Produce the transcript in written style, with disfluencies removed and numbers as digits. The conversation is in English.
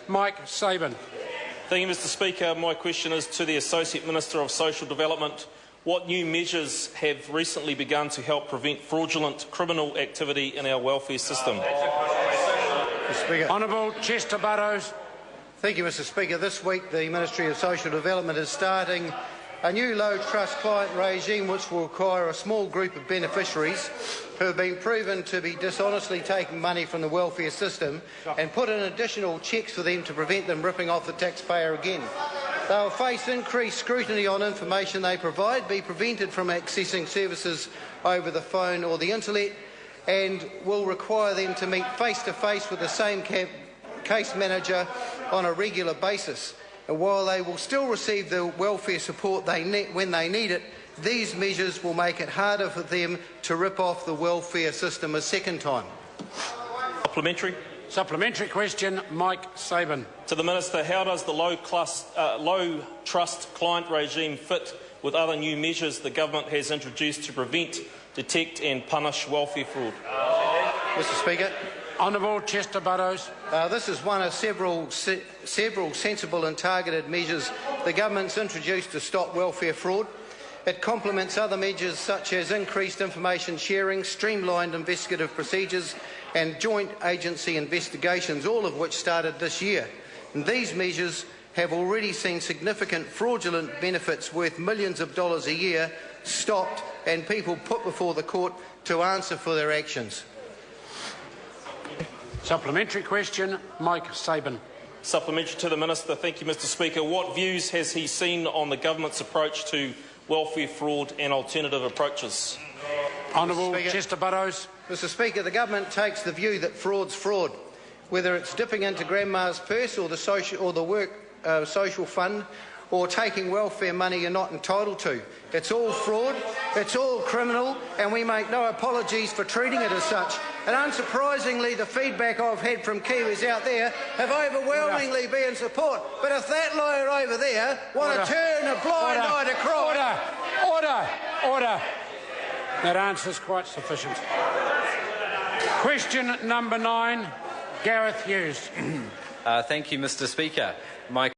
Mike Sabin. Thank you, Mr Speaker. My question is to the Associate Minister of Social Development. What new measures have recently begun to help prevent fraudulent criminal activity in our welfare system? Honourable Chester Burrows. Thank you, Mr Speaker. This week the Ministry of Social Development is starting a new low-trust client regime which will require a small group of beneficiaries who have been proven to be dishonestly taking money from the welfare system and put in additional checks for them to prevent them ripping off the taxpayer again. They will face increased scrutiny on information they provide, be prevented from accessing services over the phone or the internet, and will require them to meet face-to-face with the same case manager on a regular basis. And while they will still receive the welfare support when they need it, these measures will make it harder for them to rip off the welfare system a second time. Supplementary. Supplementary question, Mike Sabin. To the Minister, how does the low trust client regime fit with other new measures the government has introduced to prevent, detect and punish welfare fraud? Mr Speaker. Honourable Chester Burrows. This is one of several sensible and targeted measures the government's introduced to stop welfare fraud. It complements other measures such as increased information sharing, streamlined investigative procedures and joint agency investigations, all of which started this year. And these measures have already seen significant fraudulent benefits worth millions of dollars a year stopped and people put before the court to answer for their actions. Supplementary question, Mike Sabin. Supplementary to the Minister. Thank you, Mr Speaker. What views has he seen on the government's approach to welfare fraud and alternative approaches? Honourable Chester Burrows. Mr Speaker, the government takes the view that fraud's fraud, whether it's dipping into grandma's purse or the work social fund, or taking welfare money you're not entitled to. It's all fraud, it's all criminal, and we make no apologies for treating it as such. And unsurprisingly, the feedback I've had from Kiwis out there have overwhelmingly been in support. But if that lawyer over there want to turn a blind eye to crime... Order. That answer is quite sufficient. Question number 9, Gareth Hughes. Thank you, Mr Speaker. My